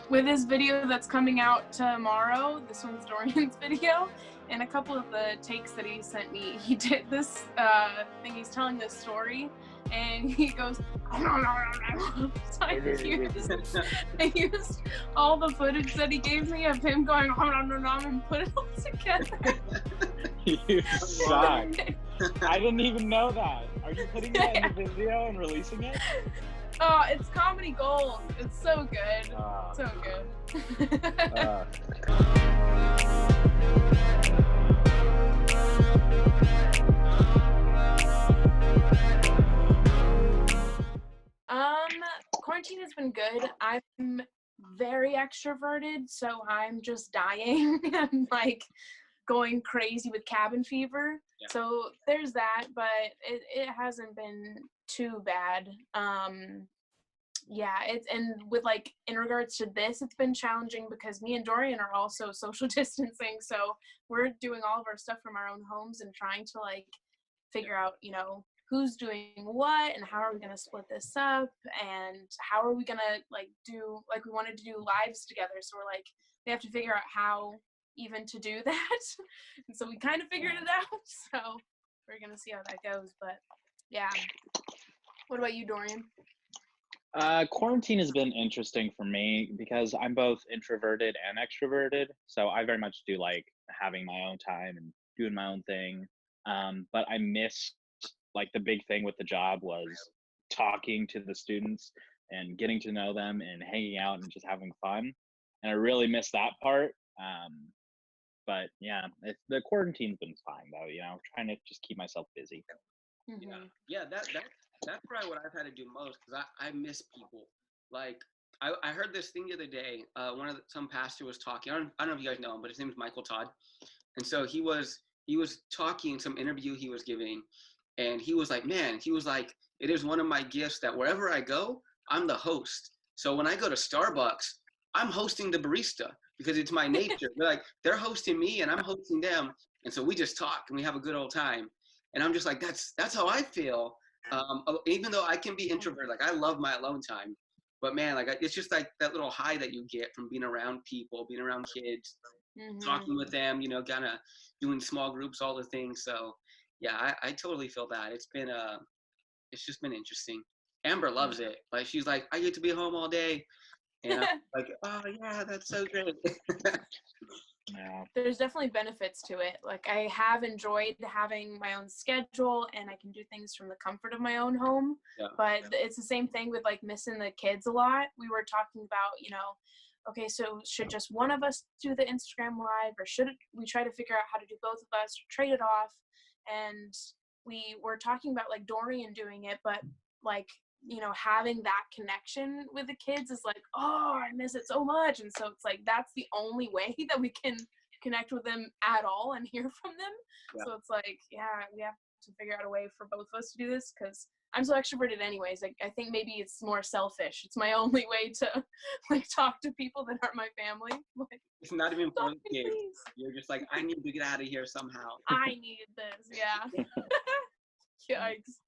with his video that's coming out tomorrow, this one's Dorian's video, and a couple of the takes that he sent me, he did this thing, he's telling this story, and he goes, so I used all the footage that he gave me of him going, and put it all together. You suck. I didn't even know that. Are you putting that in the video and releasing it? Oh, it's comedy gold. It's so good. So good. Quarantine has been good. I'm very extroverted, so I'm just dying and like going crazy with cabin fever. Yeah. So there's that, but it hasn't been too bad. Yeah, and with like in regards to this, it's been challenging because me and Dorian are also social distancing, so we're doing all of our stuff from our own homes and trying to like figure out, you know, who's doing what and how are we going to split this up and how are we going to like do, like we wanted to do lives together, so we're like, we have to figure out how even to do that. And so we kind of figured it out, so we're going to see how that goes. But yeah, what about you, Dorian? Quarantine has been interesting for me because I'm both introverted and extroverted, so I very much do like having my own time and doing my own thing. But I miss, like, the big thing with the job was talking to the students and getting to know them and hanging out and just having fun, and I really miss that part. But yeah, the quarantine's been fine though, you know, trying to just keep myself busy. Mm-hmm. Yeah, that's probably what I've had to do most, because I miss people. Like, I heard this thing the other day. Some pastor was talking. I don't know if you guys know him, but his name is Michael Todd. And so he was talking, some interview he was giving, and he was like, man, it is one of my gifts that wherever I go, I'm the host. So when I go to Starbucks, I'm hosting the barista because it's my nature. They're hosting me and I'm hosting them. And so we just talk and we have a good old time. And I'm just like, that's how I feel. Even though I can be introverted, like I love my alone time, but man, like it's just like that little high that you get from being around people, being around kids, talking with them, you know, kind of doing small groups, all the things. So yeah, I totally feel that. It's just been interesting. Amber loves it. Like she's like, I get to be home all day. And I'm like, oh yeah, that's so great. Yeah. There's definitely benefits to it. Like I have enjoyed having my own schedule and I can do things from the comfort of my own home. Yeah. But it's the same thing with like missing the kids a lot. We were talking about, you know, okay, so should just one of us do the Instagram live, or should we try to figure out how to do both of us or trade it off? And we were talking about like Dorian doing it, but like, you know, having that connection with the kids is like, oh, I miss it so much. And so it's like, that's the only way that we can connect with them at all and hear from them. Yeah. So it's like, yeah, we have to figure out a way for both of us to do this, because I'm so extroverted anyways. Like, I think maybe it's more selfish. It's my only way to like talk to people that aren't my family. Like, it's not even for the kids. You're just like, I need to get out of here somehow. I need this. Yeah. Yikes.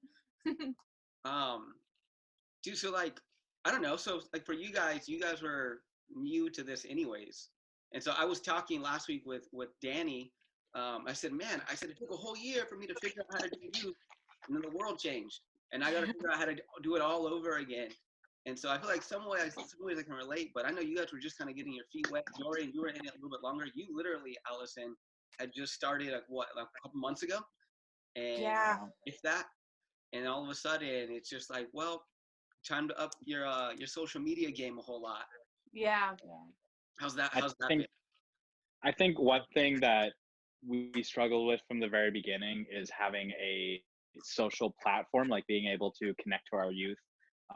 Dude, so like, I don't know. So like for you guys were new to this anyways. And so I was talking last week with Danny. I said, it took a whole year for me to figure out how to do youth, and then the world changed. And I got to figure out how to do it all over again. And so I feel like some ways I can relate, but I know you guys were just kind of getting your feet wet. Dorian, you were in it a little bit longer. You literally, Allison, had just started like a couple months ago? And yeah. If that, and all of a sudden it's just like, well, time to up your social media game a whole lot. Yeah. How's that been? I think one thing that we struggled with from the very beginning is having a social platform, like being able to connect to our youth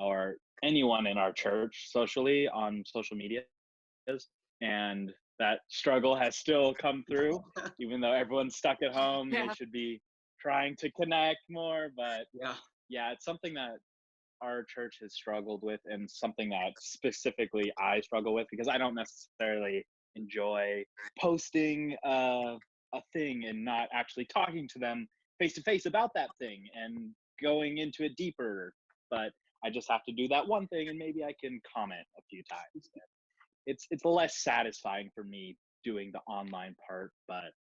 or anyone in our church socially on social media. And that struggle has still come through, even though everyone's stuck at home. Yeah. They should be trying to connect more, but yeah, it's something that our church has struggled with, and something that specifically I struggle with, because I don't necessarily enjoy posting a thing and not actually talking to them face to face about that thing and going into it deeper. But I just have to do that one thing, and maybe I can comment a few times. it's less satisfying for me doing the online part, but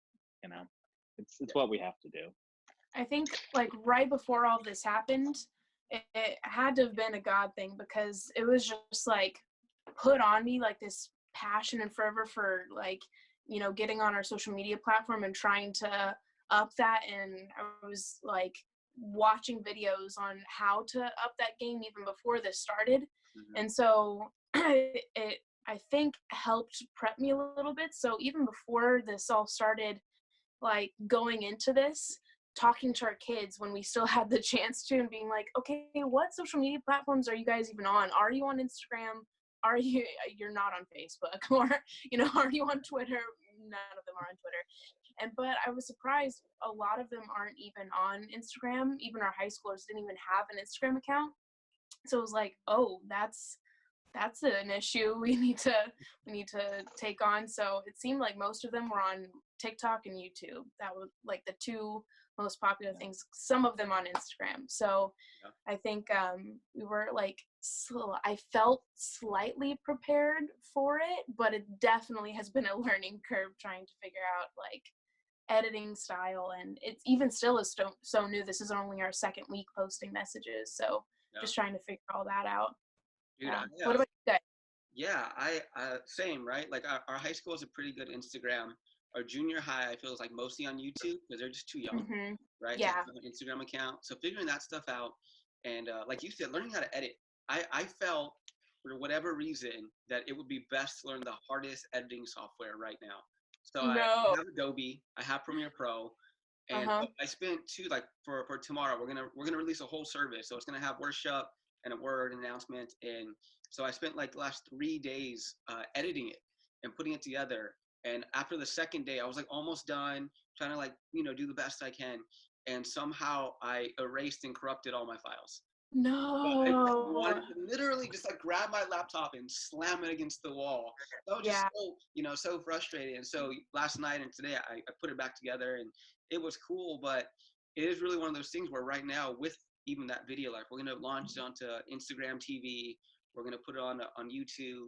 you know, it's what we have to do. I think like right before all this happened, it had to have been a God thing, because it was just like put on me like this passion and fervor for like, you know, getting on our social media platform and trying to up that. And I was like watching videos on how to up that game even before this started. And so it, I think, helped prep me a little bit. So even before this all started, like going into this, talking to our kids when we still had the chance to, and being like, okay, what social media platforms are you guys even on? Are you on Instagram? You're not on Facebook? Or, you know, are you on Twitter? None of them are on Twitter. But I was surprised a lot of them aren't even on Instagram. Even our high schoolers didn't even have an Instagram account. So it was like, oh, that's an issue we need to take on. So it seemed like most of them were on TikTok and YouTube. That was like the two most popular things. Some of them on Instagram. So I think we were like, I felt slightly prepared for it, but it definitely has been a learning curve trying to figure out like editing style, and it's even still is so new. This is only our second week posting messages, so just trying to figure all that out. Dude, What about you guys? Yeah, I same, right? Like our high school is a pretty good Instagram. Our junior high, I feel, is like mostly on YouTube because they're just too young, right? Yeah. To have an Instagram account. So figuring that stuff out, and like you said, learning how to edit. I felt, for whatever reason, that it would be best to learn the hardest editing software right now. So I have Adobe, I have Premiere Pro, and I spent for tomorrow. We're gonna release a whole service, so it's gonna have worship and a word announcement. And so I spent like the last 3 days editing it and putting it together. And after the second day, I was like almost done, trying to like, you know, do the best I can. And somehow I erased and corrupted all my files. No. I wanted to literally just like grab my laptop and slam it against the wall. I was just so, you know, so frustrated. And so last night and today I put it back together, and it was cool. But it is really one of those things where right now, with even that video, like we're going to launch it onto Instagram TV, we're going to put it on YouTube.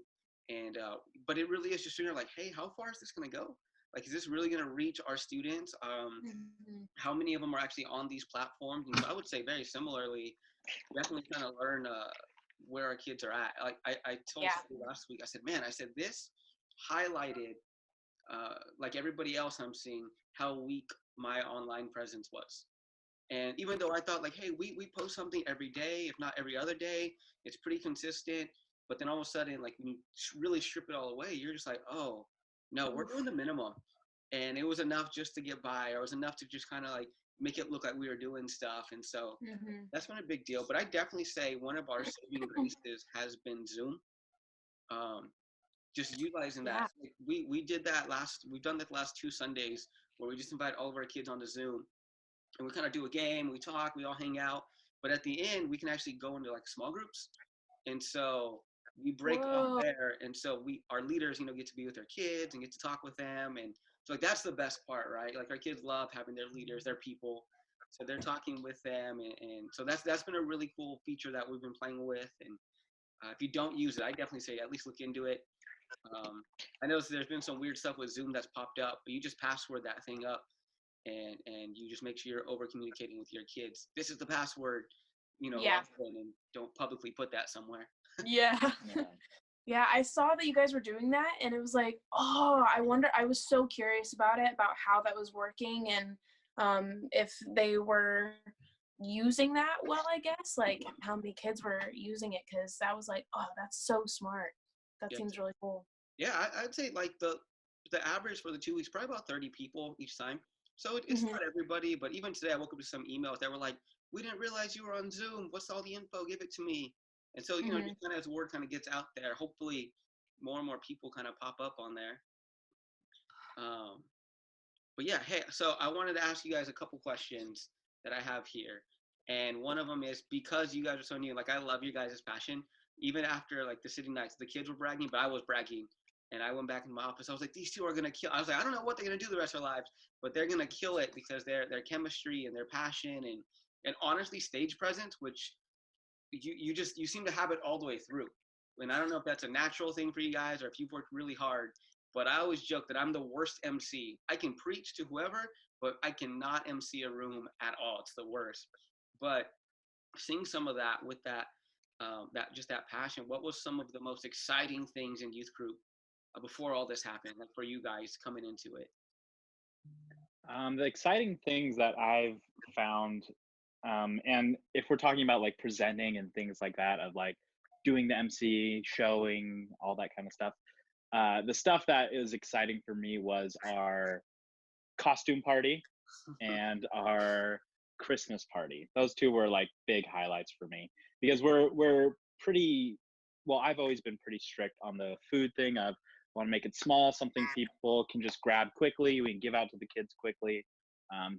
And but it really is just figuring like, hey, how far is this going to go? Like, is this really going to reach our students? How many of them are actually on these platforms? And so I would say very similarly, definitely kind of learn where our kids are at. Like I told you last week, I said, man, I said this highlighted, like everybody else I'm seeing, how weak my online presence was. And even though I thought like, hey, we post something every day, if not every other day, it's pretty consistent. But then all of a sudden, like when you really strip it all away, you're just like, oh, no, we're doing the minimum. And it was enough just to get by, or it was enough to just kind of like make it look like we were doing stuff. And so that's been a big deal. But I definitely say one of our saving graces has been Zoom. Just utilizing that. Like we did that we've done that the last 2 Sundays where we just invite all of our kids onto Zoom, and we kind of do a game, we talk, we all hang out. But at the end, we can actually go into like small groups. And so we break off there. And so our leaders, you know, get to be with their kids and get to talk with them. And so like, that's the best part, right? Like our kids love having their leaders, their people. So they're talking with them. And so that's been a really cool feature that we've been playing with. And if you don't use it, I definitely say at least look into it. I know there's been some weird stuff with Zoom that's popped up, but you just password that thing up. And you just make sure you're over communicating with your kids. This is the password, you know, and don't publicly put that somewhere. Yeah. I saw that you guys were doing that, and it was like, oh, I was so curious about how that was working, and if they were using that well, I guess, like how many kids were using it, because that was like, oh, that's so smart. That seems really cool. Yeah, I'd say like the average for the 2 weeks, probably about 30 people each time. So it's not everybody, but even today I woke up to some emails that were like, we didn't realize you were on Zoom. What's all the info? Give it to me. And so, you know, just kind of as word kind of gets out there, hopefully more and more people kind of pop up on there. But yeah, hey, so I wanted to ask you guys a couple questions that I have here. And one of them is, because you guys are so new, like I love your guys' passion. Even after like the city nights, the kids were bragging, but I was bragging. And I went back in my office. I was like, these two are going to kill. I was like, I don't know what they're going to do the rest of their lives, but they're going to kill it because their chemistry and their passion and honestly stage presence, which you seem to have it all the way through. And I don't know if that's a natural thing for you guys or if you've worked really hard, but I always joke that I'm the worst MC. I can preach to whoever, but I cannot MC a room at all. It's the worst. But seeing some of that with that, that passion, what was some of the most exciting things in youth group before all this happened, like for you guys coming into it? The exciting things that I've found, and if we're talking about like presenting and things like that, of like doing the MC, showing, all that kind of stuff, the stuff that is exciting for me was our costume party and our Christmas party. Those two were like big highlights for me because we're pretty well. I've always been pretty strict on the food thing. Of want to make it small, something people can just grab quickly. We can give out to the kids quickly,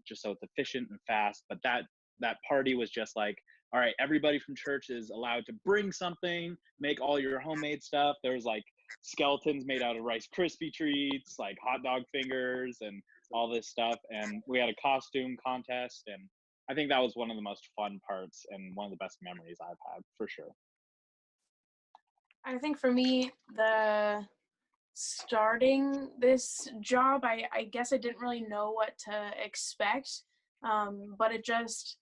just so it's efficient and fast. But that party was just like, all right, everybody from church is allowed to bring something, make all your homemade stuff. There was like skeletons made out of Rice Krispie treats, like hot dog fingers, and all this stuff. And we had a costume contest, and I think that was one of the most fun parts and one of the best memories I've had for sure. I think for me, the starting this job, I guess I didn't really know what to expect, but it just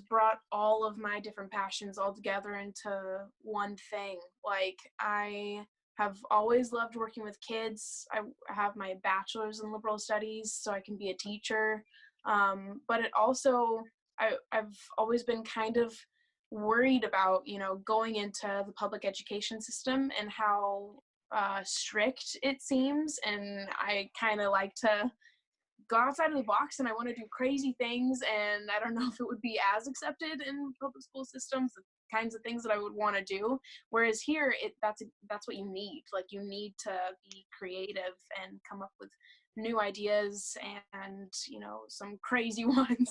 brought all of my different passions all together into one thing. Like, I have always loved working with kids. I have my bachelor's in liberal studies, so I can be a teacher. But it also, I've always been kind of worried about, going into the public education system and how strict it seems. And I kind of like to go outside of the box, and I want to do crazy things, and I don't know if it would be as accepted in public school systems, the kinds of things that I would want to do. Whereas here, that's what you need. Like, you need to be creative and come up with new ideas and, some crazy ones.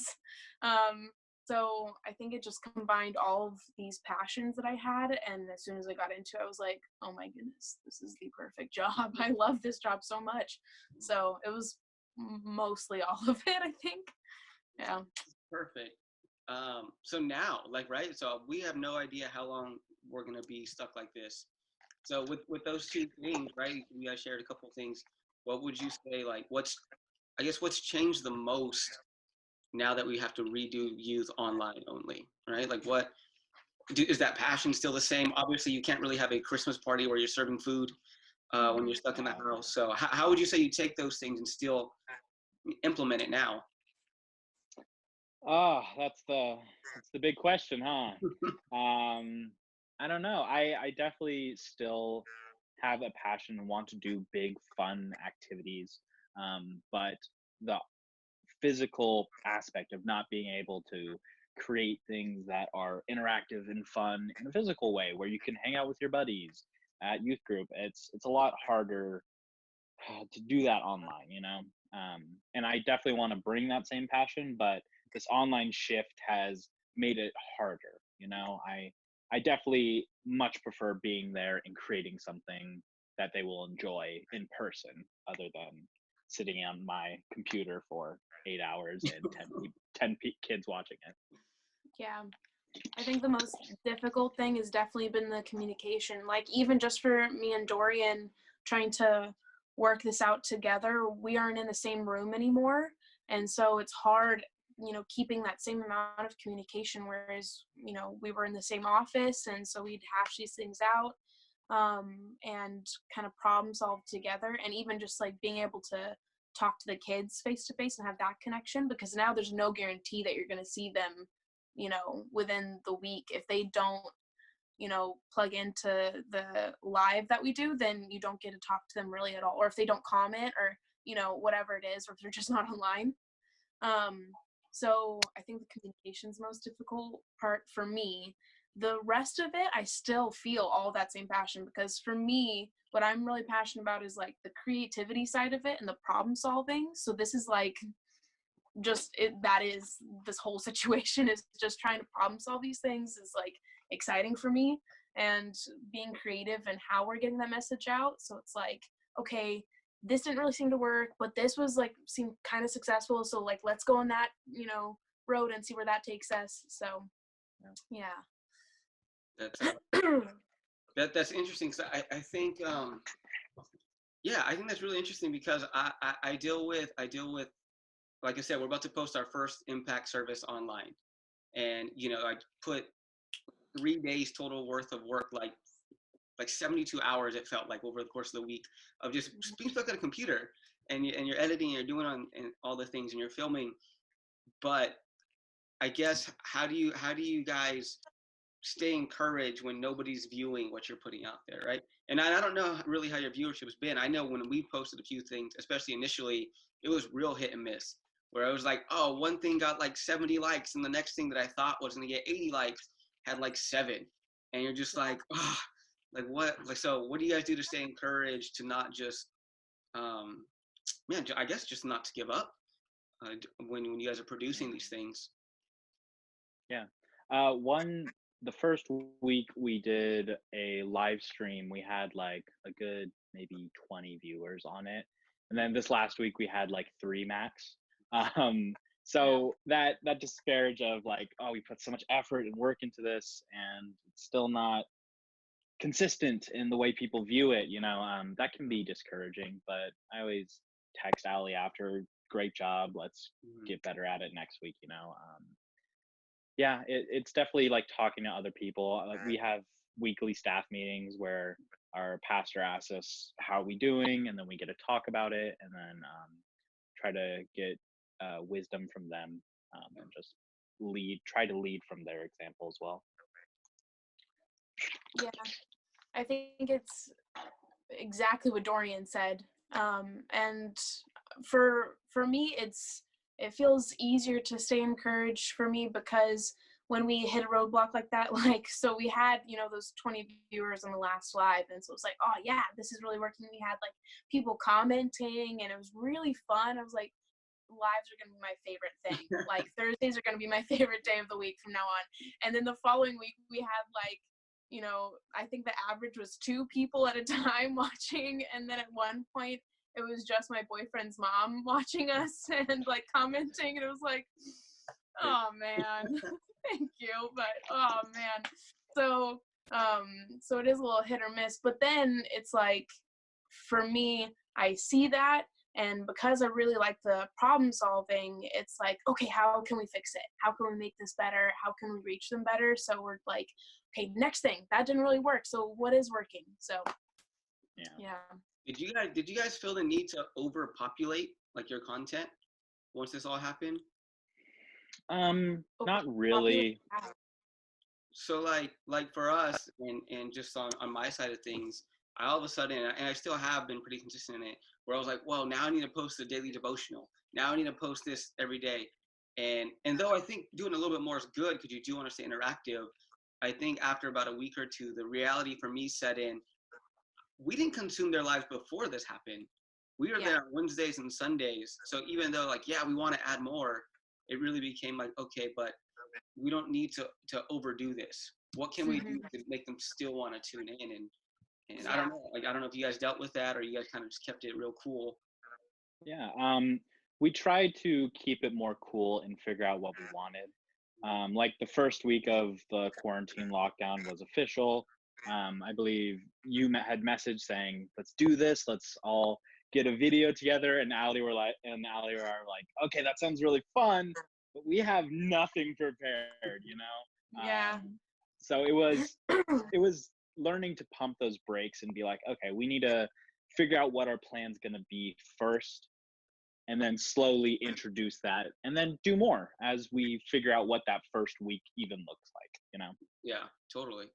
So I think it just combined all of these passions that I had, and as soon as I got into it, I was like, oh my goodness, this is the perfect job. I love this job so much. So it was mostly all of it, I think. Yeah. Perfect. So now, right, so we have no idea how long we're going to be stuck like this. So with those two things, right, we guys shared a couple of things. What would you say, like, what's changed the most now that we have to redo youth online only, right? Like, is that passion still the same? Obviously, you can't really have a Christmas party where you're serving food when you're stuck in the house. So how would you say you take those things and still implement it now? Oh, that's the big question, huh? I don't know. I definitely still have a passion and want to do big, fun activities. But the physical aspect of not being able to create things that are interactive and fun in a physical way where you can hang out with your buddies at youth group, it's a lot harder to do that online, and I definitely want to bring that same passion, but this online shift has made it harder. I definitely much prefer being there and creating something that they will enjoy in person, other than sitting on my computer for 8 hours and 10 kids watching it. Yeah. I think the most difficult thing has definitely been the communication. Like, even just for me and Dorian trying to work this out together, we aren't in the same room anymore. And so it's hard, keeping that same amount of communication, whereas, we were in the same office, and so we'd hash these things out and kind of problem solve together. And even just like being able to talk to the kids face to face and have that connection, because now there's no guarantee that you're going to see them within the week. If they don't, plug into the live that we do, then you don't get to talk to them really at all. Or if they don't comment, or, whatever it is, or if they're just not online. So I think the communication's the most difficult part for me. The rest of it, I still feel all that same passion, because for me, what I'm really passionate about is like the creativity side of it and the problem solving. So this is like, that is this whole situation, is just trying to problem solve these things is like exciting for me, and being creative and how we're getting that message out. So it's like, okay, this didn't really seem to work, but this was like seemed kind of successful, so like let's go on that road and see where that takes us. So yeah. That's that's interesting. So I think I think that's really interesting because I deal with like I said, we're about to post our first impact service online, and I put 3 days total worth of work, like 72 hours it felt like over the course of the week of just being stuck at a computer, and you're editing, you're doing and all the things, and you're filming. But I guess how do you guys stay encouraged when nobody's viewing what you're putting out there, right? And I don't know really how your viewership has been. I know when we posted a few things, especially initially, it was real hit and miss, where I was like, oh, one thing got like 70 likes, and the next thing that I thought was going to get 80 likes had like 7. And you're just like, oh, like what? Like, so what do you guys do to stay encouraged to not just, I guess just not to give up when you guys are producing these things? Yeah. The first week we did a live stream, we had like a good maybe 20 viewers on it. And then this last week we had like 3 max. So that disparage of like, oh, we put so much effort and work into this and it's still not consistent in the way people view it, that can be discouraging. But I always text Ali after, great job, let's get better at it next week. It's definitely like talking to other people. Like we have weekly staff meetings where our pastor asks us how are we doing, and then we get to talk about it, and then try to get wisdom from them, and just try to lead from their example as well. Yeah, I think it's exactly what Dorian said. And for me, it feels easier to stay encouraged for me because when we hit a roadblock like that, so we had, those 20 viewers on the last live. And so it was like, oh yeah, this is really working. We had like people commenting and it was really fun. I was like, lives are going to be my favorite thing. Like Thursdays are going to be my favorite day of the week from now on. And then the following week we had like, I think the average was 2 people at a time watching. And then at one point it was just my boyfriend's mom watching us and like commenting. And it was like, oh man, thank you. But oh man. So it is a little hit or miss, but then it's like, for me, I see that. And because I really like the problem solving, it's like, okay, how can we fix it? How can we make this better? How can we reach them better? So we're like, okay, next thing, that didn't really work. So what is working? So yeah. Did you guys feel the need to overpopulate like your content once this all happened? Not really. So like for us and just on my side of things, I all of a sudden, and I still have been pretty consistent in it, where I was like, well, now I need to post a daily devotional. Now I need to post this every day. And though I think doing a little bit more is good because you do want to stay interactive, I think after about a week or two, the reality for me set in. We didn't consume their lives before this happened. We were there on Wednesdays and Sundays. So even though we want to add more, it really became like, okay, but we don't need to overdo this. What can we do to make them still want to tune in? And I don't know, I don't know if you guys dealt with that or you guys kind of just kept it real cool. Yeah, we tried to keep it more cool and figure out what we wanted. Like the first week of the quarantine lockdown was official. I believe you had messaged saying, let's do this, let's all get a video together, and Ali were like, okay, that sounds really fun, but we have nothing prepared, so it was learning to pump those brakes and be like, okay, we need to figure out what our plan's going to be first, and then slowly introduce that, and then do more as we figure out what that first week even looks like, Yeah, totally.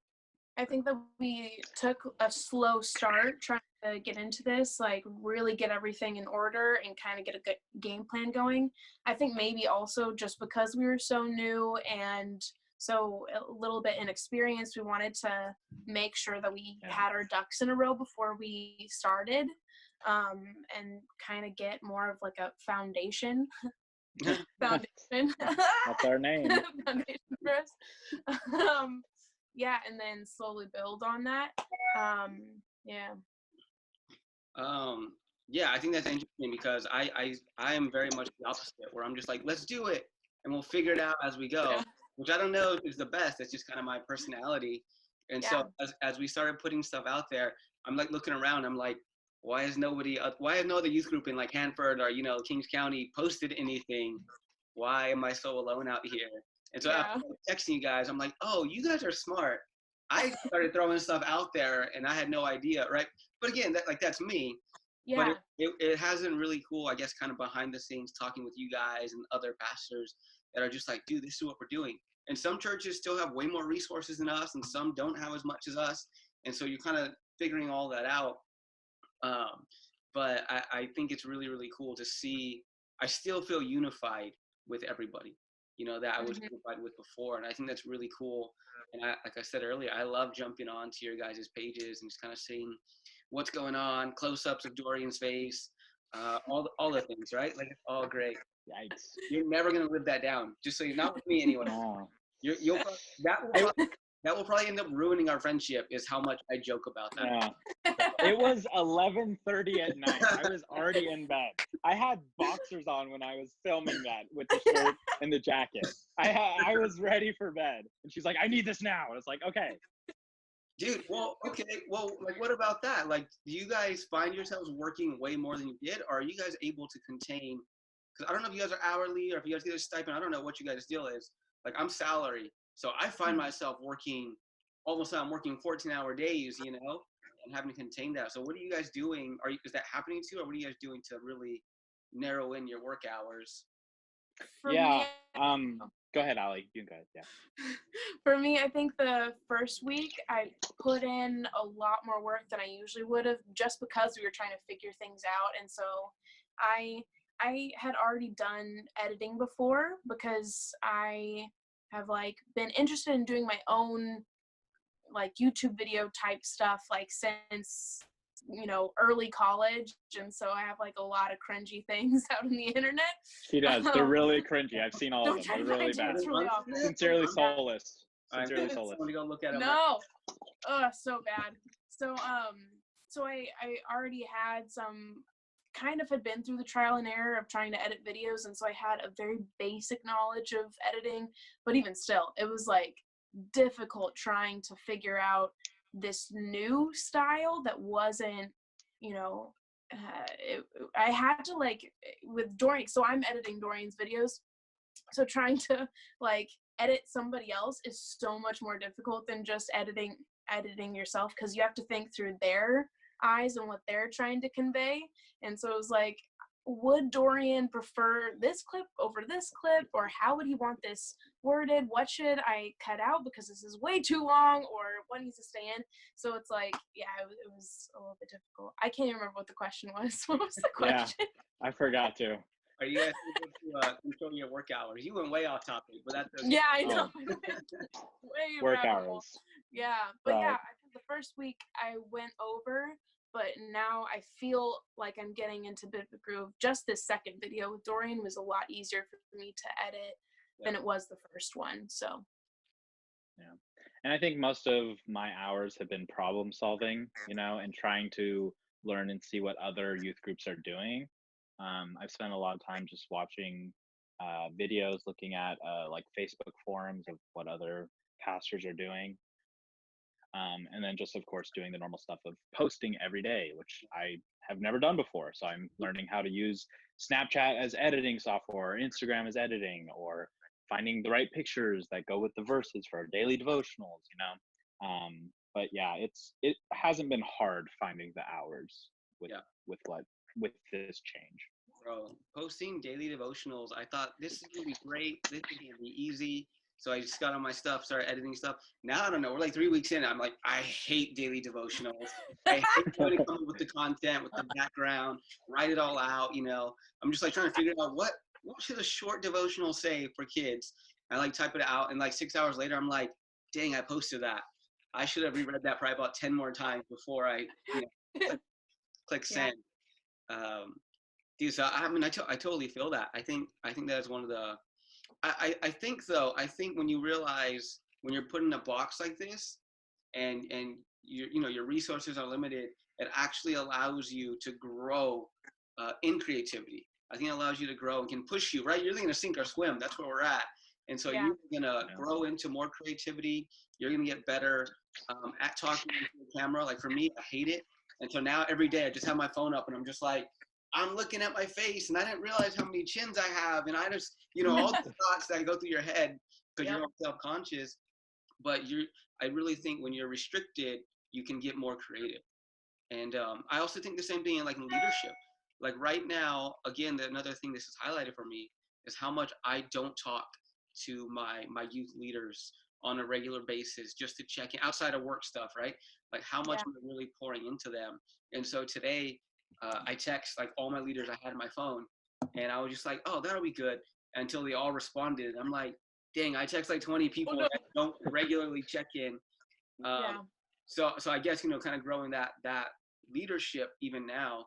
I think that we took a slow start trying to get into this, like really get everything in order and kind of get a good game plan going. I think maybe also just because we were so new and so a little bit inexperienced, we wanted to make sure that we had our ducks in a row before we started, and kind of get more of like a foundation. Foundation. That's our name. Foundation for us. And then slowly build on that. I think that's interesting because I am very much the opposite, where I'm just like, let's do it and we'll figure it out as we go, which I don't know is the best. It's just kind of my personality. And so as we started putting stuff out there, I'm like looking around, I'm like, why has no other youth group in like Hanford or, Kings County posted anything? Why am I so alone out here? And so after texting you guys, I'm like, oh, you guys are smart. I started throwing stuff out there and I had no idea, right? But again, that's me. Yeah. But it hasn't really cool, I guess, kind of behind the scenes talking with you guys and other pastors that are just like, dude, this is what we're doing. And some churches still have way more resources than us and some don't have as much as us. And so you're kind of figuring all that out. But I think it's really, really cool to see. I still feel unified with everybody, that I was unified with before. And I think that's really cool. And like I said earlier, I love jumping onto your guys' pages and just kind of seeing what's going on, close-ups of Dorian's face, all the things, right? Like, it's all great. Yikes. You're never going to live that down, just so you're not with me anyway. Oh. That will probably end up ruining our friendship, is how much I joke about that. Yeah. It was 11:30 at night. I was already in bed. I had boxers on when I was filming that with the shirt and the jacket. I was ready for bed. And she's like, I need this now. And it's like, okay. Dude, okay. Well, like, what about that? Like, do you guys find yourselves working way more than you did? Or are you guys able to contain? Because I don't know if you guys are hourly or if you guys get a stipend. I don't know what you guys' deal is. Like, I'm salary. So I find myself working, almost I'm working 14-hour days, and having to contain that. So what are you guys doing? Is that happening to you, or what are you guys doing to really narrow in your work hours? For me, go ahead, Ali. You guys, yeah. For me, I think the first week I put in a lot more work than I usually would have, just because we were trying to figure things out. And so I had already done editing before, because I have been interested in doing my own YouTube video type stuff since early college, and so I have a lot of cringy things out on the internet. She does. They're really cringy. I've seen all of them. They're really bad. Really awful. Sincerely soulless. Sincerely soulless. I want to go look at them. No. So bad. So I already had had been through the trial and error of trying to edit videos, and so I had a very basic knowledge of editing, but even still, it was difficult trying to figure out this new style that wasn't, I had to with Dorian, so I'm editing Dorian's videos, so trying to edit somebody else is so much more difficult than just editing yourself, because you have to think through their eyes and what they're trying to convey. And so it was would Dorian prefer this clip over this clip, or how would he want this worded? What should I cut out because this is way too long, or what needs to stay in? So it's it was a little bit difficult. I can't even remember what the question was. What was the question? Yeah, I forgot to. Are you guys able to control your work hours? You went way off topic, but that's okay. Yeah, I know. Way work hours. Yeah, but I think the first week I went over, but now I feel like I'm getting into a bit of a groove. Just this second video with Dorian was a lot easier for me to edit than it was the first one. So. Yeah. And I think most of my hours have been problem solving, and trying to learn and see what other youth groups are doing. I've spent a lot of time just watching videos, looking at Facebook forums of what other pastors are doing. And then just, of course, doing the normal stuff of posting every day, which I have never done before. So I'm learning how to use Snapchat as editing software, or Instagram as editing, or finding the right pictures that go with the verses for our daily devotionals, But yeah, it hasn't been hard finding the hours with this change. Bro, posting daily devotionals, I thought this is gonna be great. This is gonna be easy. So I just got on my stuff, started editing stuff. Now I don't know. We're 3 weeks in. I'm I hate daily devotionals. I hate trying to come up with the content, with the background, write it all out. I'm just trying to figure out what should a short devotional say for kids. I type it out, and 6 hours later, I'm dang, I posted that. I should have reread that probably about 10 more times before I click send. Dude, so I totally feel that. I think that's one of the. I think when you realize, when you're put in a box like this, and your resources are limited, it actually allows you to grow in creativity. I think it allows you to grow and can push you, right? You're either gonna sink or swim. That's where we're at. And so you're going to grow into more creativity. You're going to get better at talking to the camera. Like for me, I hate it. And so now every day I just have my phone up and I'm just like, I'm looking at my face and I didn't realize how many chins I have. And I just, all the thoughts that go through your head because you're self-conscious. But I really think when you're restricted, you can get more creative. And I also think the same thing in leadership. Like right now, again, another thing this is highlighted for me is how much I don't talk to my youth leaders on a regular basis just to check in outside of work stuff, right? Like how much I'm really pouring into them. And so today I text all my leaders I had on my phone and I was just like, oh, that'll be good, until they all responded. I'm like, dang, I text 20 people that don't regularly check in. So I guess, kind of growing that leadership even now.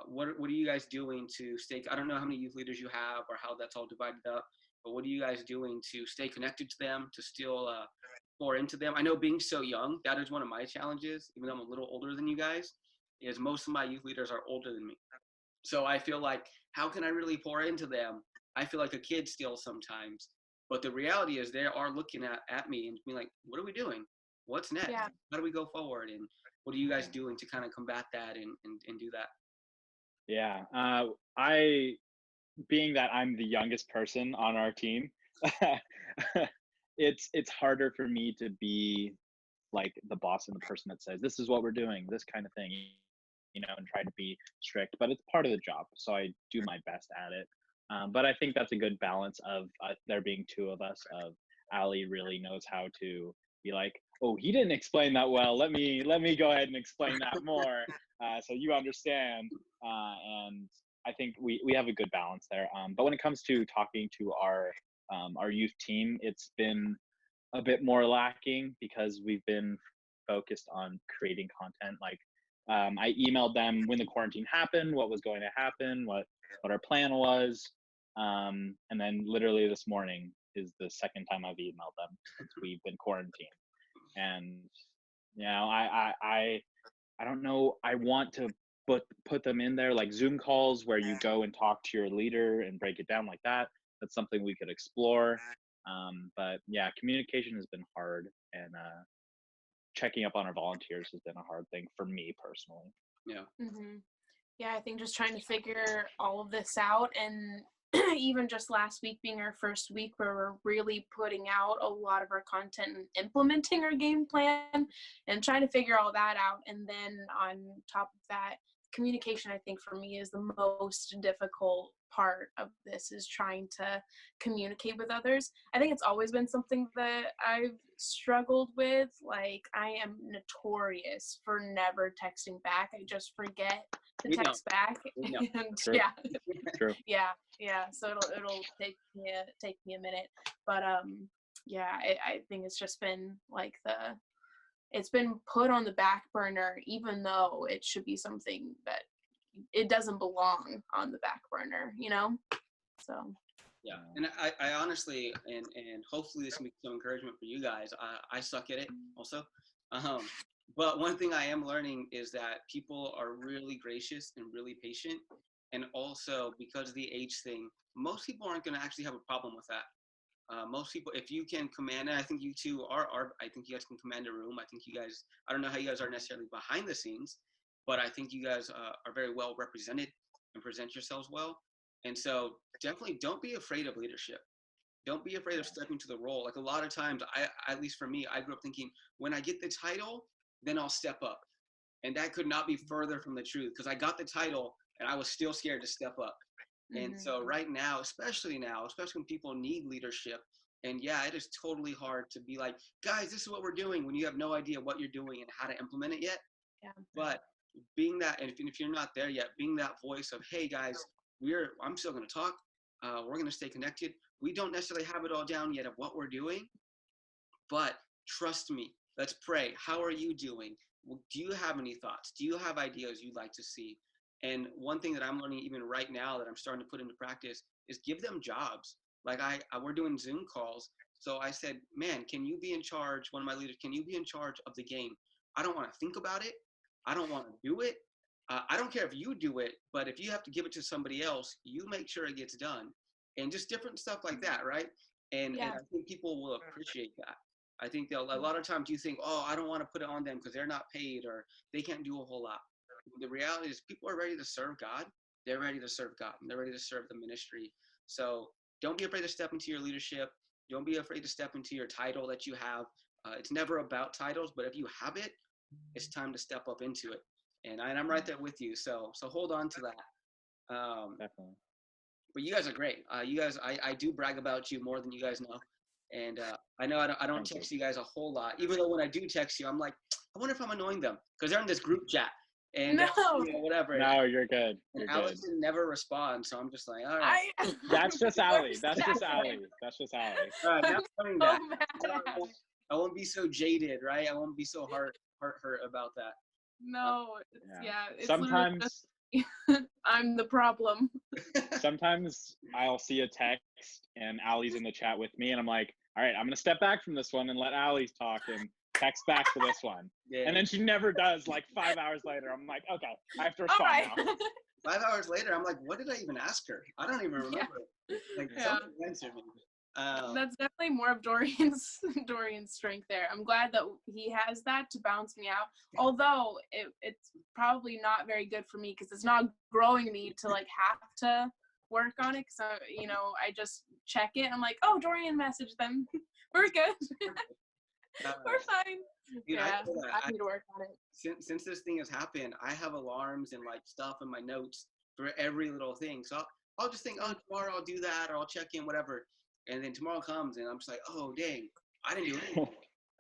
What are you guys doing to stay? I don't know how many youth leaders you have or how that's all divided up, but what are you guys doing to stay connected to them, to still pour into them? I know being so young, that is one of my challenges, even though I'm a little older than you guys, is most of my youth leaders are older than me. So I feel like, how can I really pour into them? I feel like a kid still sometimes, but the reality is they are looking at me and being like, what are we doing? What's next? How do we go forward? And what are you guys doing to kind of combat that and do that? Yeah, being that I'm the youngest person on our team, it's harder for me to be like the boss and the person that says, this is what we're doing, this kind of thing, and try to be strict, but it's part of the job. So I do my best at it. But I think that's a good balance of there being two of us, of Ali really knows how to be like, oh, he didn't explain that well. Let me go ahead and explain that more, so you understand. And I think we have a good balance there. But when it comes to talking to our youth team, it's been a bit more lacking because we've been focused on creating content. Like I emailed them when the quarantine happened, what was going to happen, what our plan was, and then literally this morning is the second time I've emailed them since we've been quarantined. And I don't know, I want to put them in there, like Zoom calls where you go and talk to your leader and break it down like that. That's something we could explore. But yeah, communication has been hard, and checking up on our volunteers has been a hard thing for me personally. Yeah, I think just trying to figure all of this out, and even just last week being our first week where we're really putting out a lot of our content and implementing our game plan and trying to figure all that out. And then on top of that, communication, I think for me, is the most difficult part of this, is trying to communicate with others. I think it's always been something that I've struggled with. Like, I am notorious for never texting back. I just forget to text back. And True. True. Yeah. So it'll take me a minute. But I think it's just been like it's been put on the back burner, even though it should be something that it doesn't belong on the back burner, So. Yeah, and I honestly, and hopefully this can be some encouragement for you guys. I suck at it also. But one thing I am learning is that people are really gracious and really patient. And also, because of the age thing, most people aren't going to actually have a problem with that. Most people, if you can command it, I think you two I think you guys can command a room. I think you guys, I don't know how you guys are necessarily behind the scenes, but I think you guys are very well represented and present yourselves well. And so definitely don't be afraid of leadership. Don't be afraid of stepping to the role. Like a lot of times, at least for me, I grew up thinking, when I get the title, then I'll step up. And that could not be further from the truth, because I got the title and I was still scared to step up. And so right now, especially when people need leadership, and yeah, it is totally hard to be like, guys, this is what we're doing, when you have no idea what you're doing and how to implement it yet. Yeah. But being that, and if you're not there yet, being that voice of, hey guys, I'm still going to talk. We're going to stay connected. We don't necessarily have it all down yet of what we're doing, but trust me, let's pray. How are you doing? Do you have any thoughts? Do you have ideas you'd like to see? And one thing that I'm learning even right now that I'm starting to put into practice is give them jobs. Like we're doing Zoom calls. So I said, man, can you be in charge? One of my leaders, can you be in charge of the game? I don't want to think about it. I don't want to do it. I don't care if you do it, but if you have to give it to somebody else, you make sure it gets done. And just different stuff like that, right? And I think people will appreciate that. I think a lot of times you think, oh, I don't want to put it on them because they're not paid or they can't do a whole lot. The reality is people are ready to serve God. They're ready to serve God, and they're ready to serve the ministry. So don't be afraid to step into your leadership. Don't be afraid to step into your title that you have. It's never about titles, but if you have it, it's time to step up into it. And I'm right there with you. So hold on to that. Definitely. But you guys are great. You guys, I do brag about you more than you guys know. And I know I don't text you guys a whole lot, even though when I do text you, I'm like, I wonder if I'm annoying them because they're in this group chat. And whatever. No, you're good. And Allison never responds, so I'm just like, all right. That's just Allie. That's just Allie. All right, now I'm that. I won't be so jaded, right? I won't be so hurt about that. No, it's sometimes I'm the problem. Sometimes I'll see a text and Allie's in the chat with me, and I'm like, all right, I'm gonna step back from this one and let Allie talk and text back to this one. And then she never does. Like 5 hours later, I'm like, okay, I have to respond now. 5 hours later, I'm like, what did I even ask her? I don't even remember. Like, something answered me. That's definitely more of Dorian's strength there. I'm glad that he has that to bounce me out. Although it's probably not very good for me because it's not growing me to like have to work on it. So I just check it. I'm like, oh, Dorian messaged them. We're good. We're fine. Dude, I need to work on it. Since this thing has happened, I have alarms and like stuff in my notes for every little thing. So I'll just think, oh, tomorrow I'll do that, or I'll check in, whatever. And then tomorrow comes, and I'm just like, oh, dang, I didn't do anything.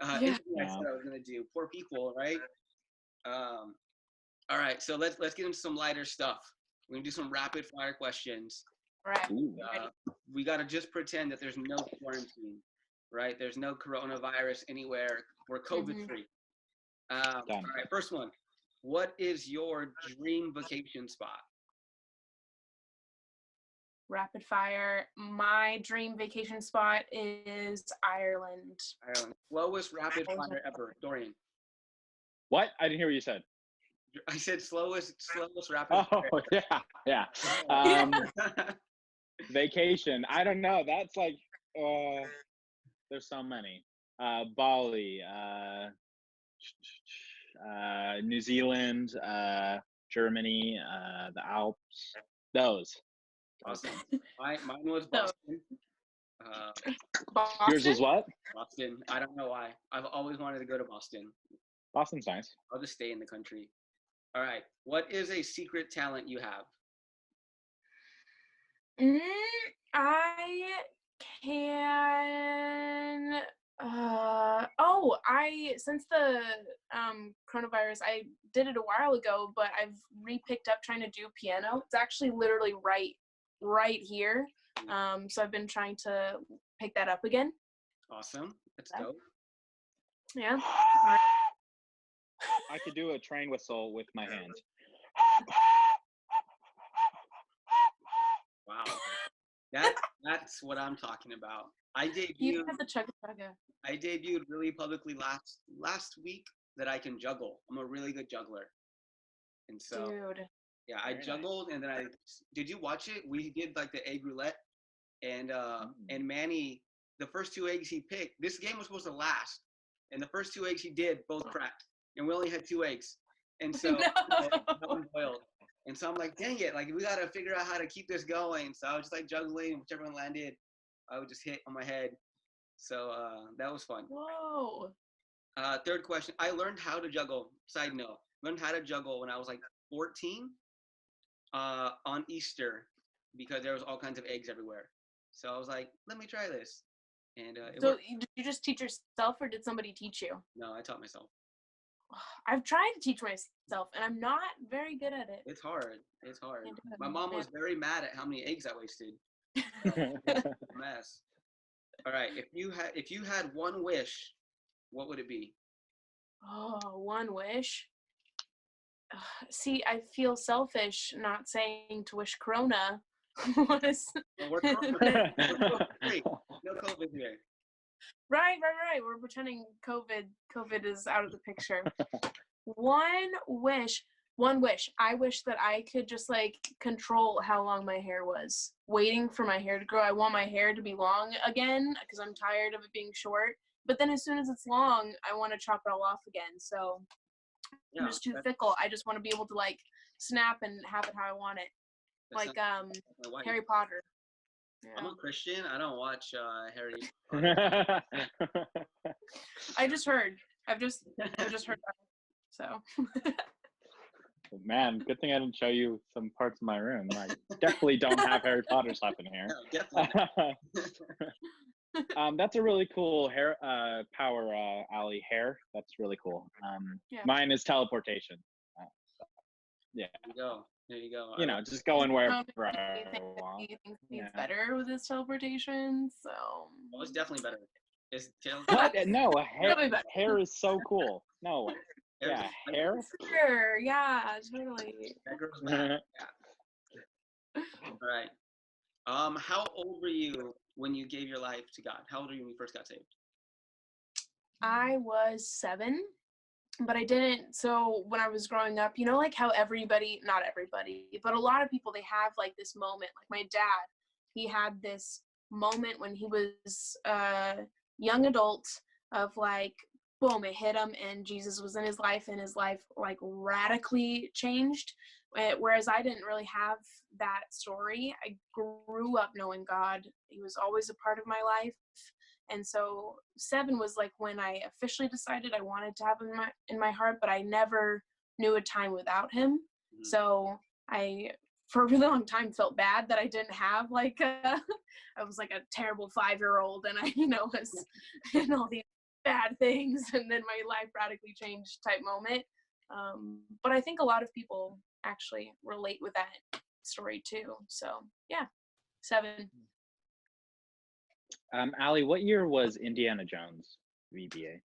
Anything I said I was gonna do. Poor people, right? All right, so let's get into some lighter stuff. We're gonna do some rapid fire questions. All right. We gotta just pretend that there's no quarantine, right? There's no coronavirus anywhere. We're COVID free. All right, first one. What is your dream vacation spot? Rapid fire. My dream vacation spot is Ireland. Slowest rapid fire ever. Dorian. What? I didn't hear what you said. I said slowest rapid fire. Oh, yeah. Vacation. I don't know. That's like, there's so many. Bali, New Zealand, Germany, the Alps. Those. Awesome. Mine was Boston. Yours was what? Boston. I don't know why. I've always wanted to go to Boston. Boston's nice. I'll just stay in the country. All right. What is a secret talent you have? I can. Since the coronavirus, I did it a while ago, but I've re-picked up trying to do piano. It's actually literally right here. So I've been trying to pick that up again. Awesome. That's dope. Yeah. I could do a train whistle with my hands. Wow. That's what I'm talking about. I debuted really publicly last week that I can juggle. I'm a really good juggler. And so yeah, I juggled and then did you watch it? We did like the egg roulette and Manny, the first 2 eggs he picked, this game was supposed to last. And the first 2 eggs he did both cracked. And we only had 2 eggs. And so one boiled. And so I'm like, dang it, like we gotta figure out how to keep this going. So I was just like juggling, whichever one landed, I would just hit on my head. So that was fun. Whoa. Third question. I learned how to juggle. Side note. Learned how to juggle when I was like 14 on Easter because there was all kinds of eggs everywhere. So I was like, let me try this. And so did you just teach yourself or did somebody teach you? No, I taught myself. I've tried to teach myself and I'm not very good at it. It's hard. My mom was very mad at how many eggs I wasted. Mess. All right. If you had one wish, what would it be? Oh, one wish. See, I feel selfish not saying to wish Corona was. We're Corona. No COVID here. Right. We're pretending COVID is out of the picture. One wish. One wish. I wish that I could just like control how long my hair was. Waiting for my hair to grow. I want my hair to be long again because I'm tired of it being short. But then as soon as it's long, I want to chop it all off again. So I'm just too fickle. I just want to be able to like snap and have it how I want it. Like Harry Potter. Yeah. I'm a Christian. I don't watch Harry Potter. I just heard. I've just heard that. So man, good thing I didn't show you some parts of my room. I definitely don't have Harry Potter stuff in here. No, definitely. That's a really cool hair power, Allie. Hair. That's really cool. Mine is teleportation. Yeah. There you go. You know, just going wherever I want. He thinks he's better with his teleportation, so. Well, it's definitely better. What? No, hair is so cool. No. Yeah, hair? Sure, yeah, totally. That grows back. Yeah. All right. How old were you when you gave your life to God? How old were you when you first got saved? I was 7, but I didn't. So when I was growing up, you know, like how everybody, not everybody, but a lot of people, they have like this moment. Like my dad, he had this moment when he was a young adult of like, boom, it hit him and Jesus was in his life and his life like radically changed. Whereas I didn't really have that story. I grew up knowing God. He was always a part of my life. And so 7 was like when I officially decided I wanted to have him in my heart, but I never knew a time without him. Mm-hmm. So I, for a really long time, felt bad that I didn't have like I was like a terrible 5-year-old and I, you know, was in all these bad things and then my life radically changed type moment. But I think a lot of people actually relate with that story too. So yeah, 7. Allie, what year was Indiana Jones VBA?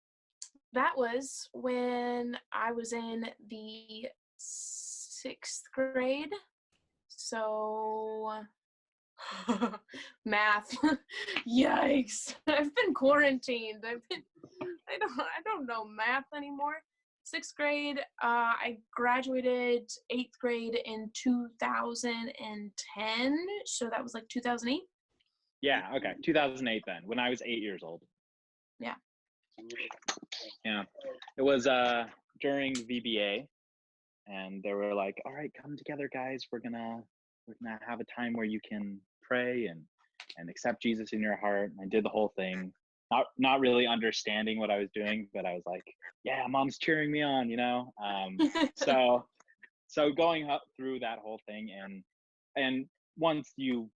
That was when I was in the 6th grade. So math. Yikes. I've been quarantined. I don't know math anymore. 6th grade, I graduated 8th grade in 2010. So that was like 2008. Yeah, okay. 2008 then, when I was 8 years old. Yeah. Yeah. It was during VBA and they were like, all right, come together guys. We're gonna have a time where you can pray and accept Jesus in your heart. And I did the whole thing. Not really understanding what I was doing, but I was like, yeah, mom's cheering me on, you know? So going up through that whole thing and once you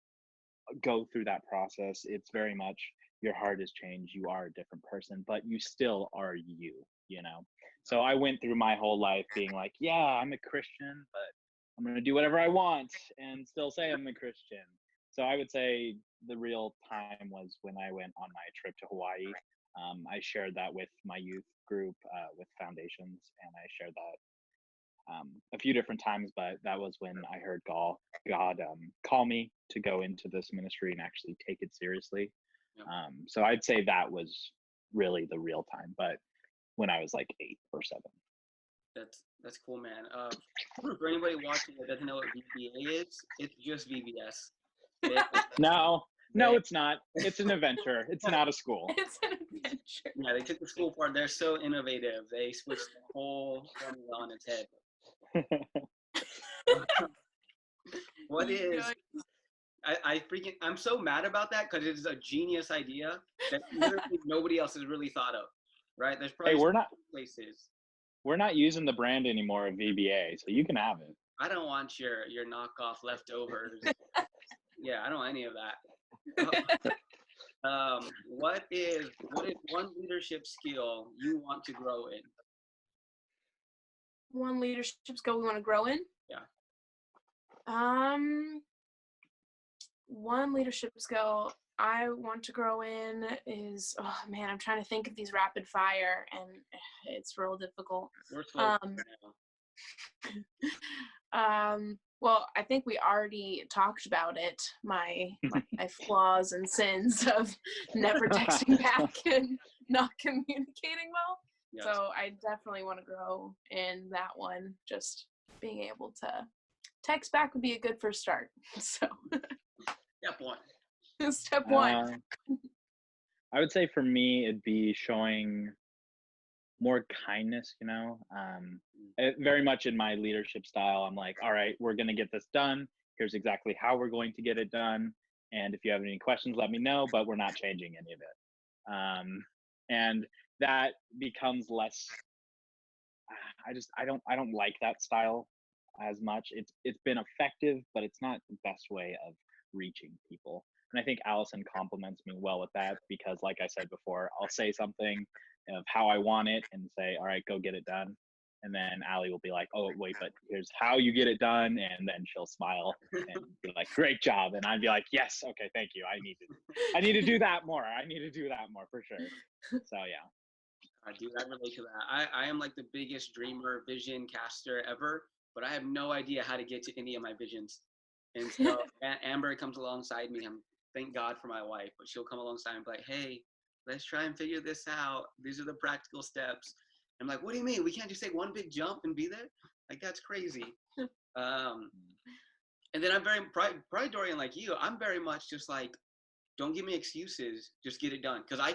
go through that process, it's very much your heart has changed. You are a different person, but you still are you know? So I went through my whole life being like, yeah, I'm a Christian, but I'm going to do whatever I want and still say I'm a Christian. So I would say the real time was when I went on my trip to Hawaii. I shared that with my youth group with Foundations, and I shared that a few different times, but that was when I heard God call me to go into this ministry and actually take it seriously. So I'd say that was really the real time, but when I was like 8 or 7. That's cool, man. For anybody watching that doesn't know what VBA is, it's just VBS. No, it's not. It's an adventure. It's not a school. It's an adventure. Yeah, they took the school part. They're so innovative. They switched the whole formula on its head. What is? I'm so mad about that because it is a genius idea that literally nobody else has really thought of. Right? There's probably places. We're not using the brand anymore of VBA, so you can have it. I don't want your knockoff leftovers. Yeah, I don't want any of that. What is one leadership skill you want to grow in? One leadership skill we want to grow in? Yeah. One leadership skill I want to grow in is, oh man, I'm trying to think of these rapid fire and it's real difficult. Well, I think we already talked about it, my flaws and sins of never texting back and not communicating well. Yes. So I definitely want to grow in that one, just being able to text back would be a good first start. So Step one. Step one. I would say for me, it'd be showing more kindness, very much in my leadership style. I'm like, all right, we're going to get this done. Here's exactly how we're going to get it done. And if you have any questions, let me know, but we're not changing any of it. And that becomes less, I don't like that style as much. It's been effective, but it's not the best way of reaching people. And I think Allison compliments me well with that, because like I said before, I'll say something of how I want it and say, all right, go get it done. And then Allie will be like, oh, wait, but here's how you get it done. And then she'll smile and be like, great job. And I'd be like, yes, okay, thank you. I need to do that more. I need to do that more for sure. So yeah. Dude, I relate to that. I am like the biggest dreamer, vision caster ever, but I have no idea how to get to any of my visions. And so Amber comes alongside me. Thank God for my wife, but she'll come alongside and be like, hey, let's try and figure this out. These are the practical steps. I'm like, what do you mean? We can't just take one big jump and be there? Like, that's crazy. And then I'm very, probably Dorian, like you, I'm very much just like, don't give me excuses. Just get it done. Because I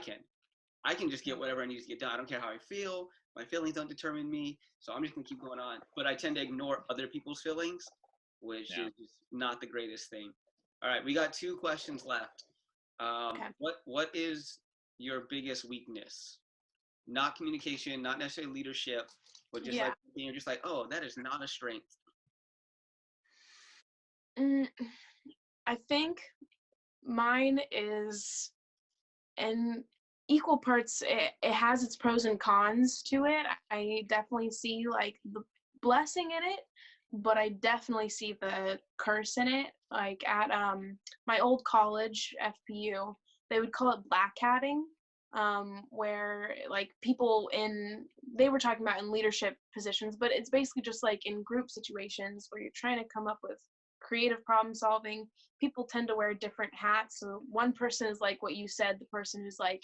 can just get whatever I need to get done. I don't care how I feel. My feelings don't determine me. So I'm just going to keep going on. But I tend to ignore other people's feelings, which is just not the greatest thing. All right, we got 2 questions left. Okay. What is your biggest weakness? Not communication, not necessarily leadership, but just like you're just like, oh, that is not a strength. I think mine is in equal parts. It has its pros and cons to it. I definitely see like the blessing in it, but I definitely see the curse in it. Like at my old college, FPU, they would call it black hatting. Where like people they were talking about in leadership positions, but it's basically just like in group situations where you're trying to come up with creative problem solving. People tend to wear different hats. So one person is like what you said, the person who's like,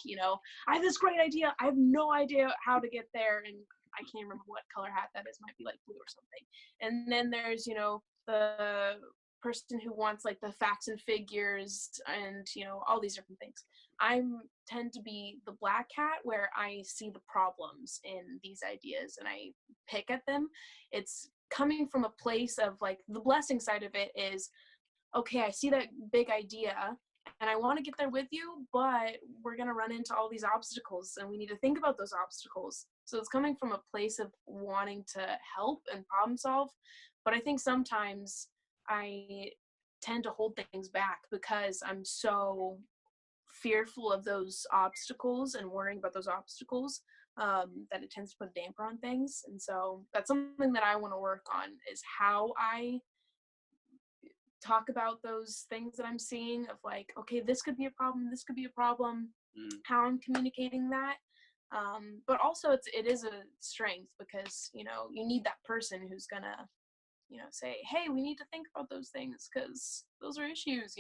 I have this great idea. I have no idea how to get there. And I can't remember what color hat that is. Might be like blue or something. And then there's, the person who wants like the facts and figures and, all these different things. I tend to be the black hat where I see the problems in these ideas and I pick at them. It's coming from a place of like the blessing side of it is, okay, I see that big idea and I want to get there with you, but we're going to run into all these obstacles and we need to think about those obstacles. So it's coming from a place of wanting to help and problem solve. But I think sometimes I tend to hold things back because I'm so fearful of those obstacles and worrying about those obstacles that it tends to put a damper on things. And so that's something that I want to work on, is how I talk about those things that I'm seeing of like, okay, this could be a problem, this could be a problem, how I'm communicating that. But also it is a strength because, you need that person who's gonna, say, hey, we need to think about those things because those are issues,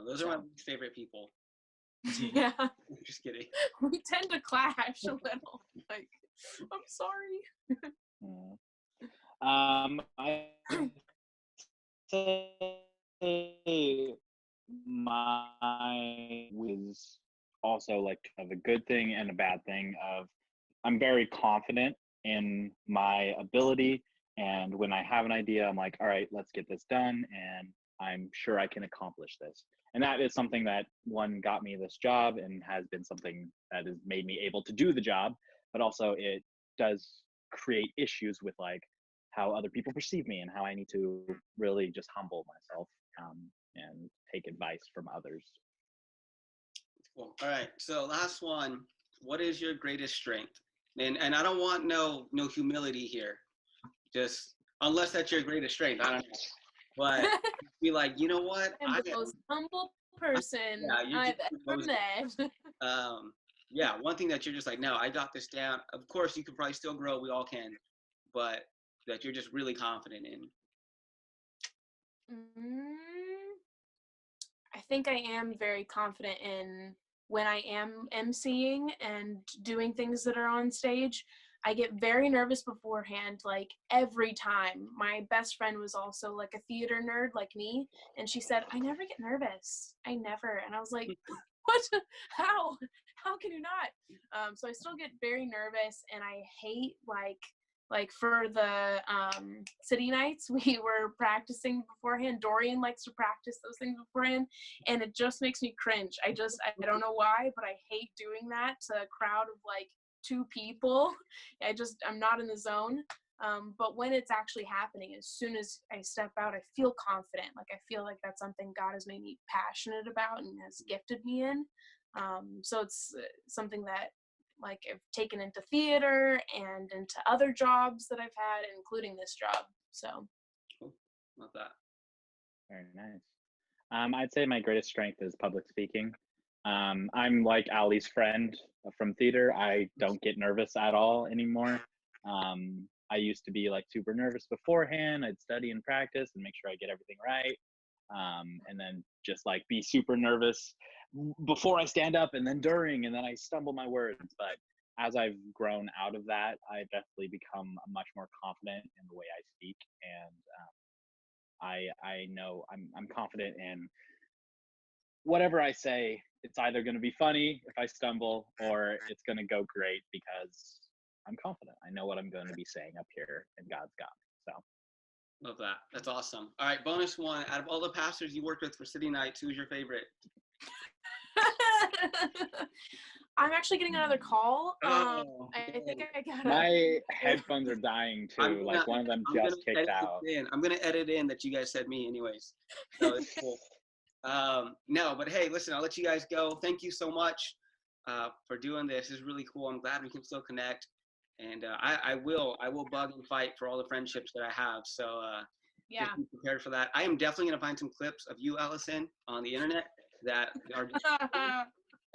Those are my favorite people. Yeah. Just kidding. We tend to clash a little. Like, I'm sorry. I say my was also like kind of a good thing and a bad thing. Of I'm very confident in my ability, and when I have an idea, I'm like, all right, let's get this done, and I'm sure I can accomplish this. And that is something that got me this job and has been something that has made me able to do the job, but also it does create issues with like how other people perceive me and how I need to really just humble myself and take advice from others. Cool. All right. So last one, what is your greatest strength? And I don't want no humility here. Just unless that's your greatest strength. I don't know. But be like, you know what? I'm the most humble person I've ever met. Yeah, one thing that you're just like, no, I got this down. Of course, you can probably still grow. We all can. But that you're just really confident in. I think I am very confident in when I am emceeing and doing things that are on stage. I get very nervous beforehand, like every time. My best friend was also like a theater nerd like me, and she said, I never get nervous. I never. And I was like, what? How? How can you not? So I still get very nervous, and I hate like for the city nights, we were practicing beforehand. Dorian likes to practice those things beforehand, and it just makes me cringe. I don't know why, but I hate doing that to a crowd of like 2 people. I'm not in the zone. But when it's actually happening, as soon as I step out, I feel confident. Like I feel like that's something God has made me passionate about and has gifted me in. So it's something that like I've taken into theater and into other jobs that I've had, including this job. So cool. Love that. Very nice. I'd say my greatest strength is public speaking. I'm like Ali's friend from theater. I don't get nervous at all anymore. I used to be like super nervous beforehand. I'd study and practice and make sure I get everything right. And then just like be super nervous before I stand up and then during, and then I stumble my words. But as I've grown out of that, I've definitely become much more confident in the way I speak. And I know I'm confident in whatever I say. It's either going to be funny if I stumble, or it's going to go great because I'm confident. I know what I'm going to be saying up here, and God's got me. So love that. That's awesome. All right, bonus one. Out of all the pastors you worked with for City Nights, who's your favorite? I'm actually getting another call. I think I got my headphones are dying too. Like one of them just kicked out. I'm gonna edit in that you guys said me, anyways. So it's cool. No, but hey, listen, I'll let you guys go. Thank you so much for doing this. It's really cool. I'm glad we can still connect, and I will bug and fight for all the friendships that I have. So yeah, just be prepared for that. I am definitely gonna find some clips of you, Allison, on the internet that are just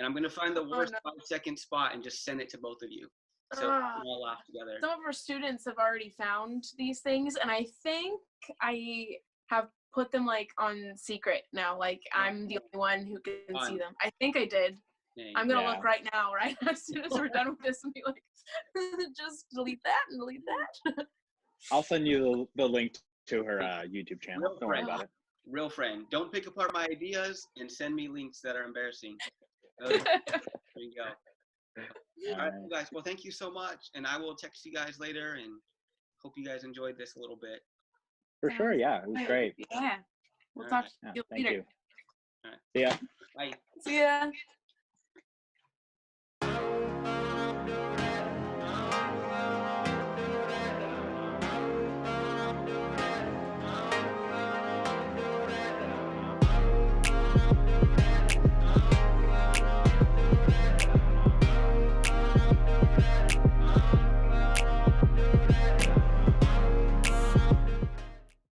and I'm gonna find the worst 5-second spot and just send it to both of you, so we can all laugh together. Some of our students have already found these things, and I think I have put them like on secret now. Like I'm the only one who can see them. I think I did. Dang. I'm gonna look right now, right as soon as we're done with this, and be like, just delete that and delete that. I'll send you the link to her YouTube channel. Don't worry about it. Real friend. Don't pick apart my ideas and send me links that are embarrassing. There you go. All right, guys. Well, thank you so much. And I will text you guys later, and hope you guys enjoyed this a little bit. For sure. Yeah, it was great. Yeah. We'll talk to you later. Thank you. All right. See ya. Bye. See ya.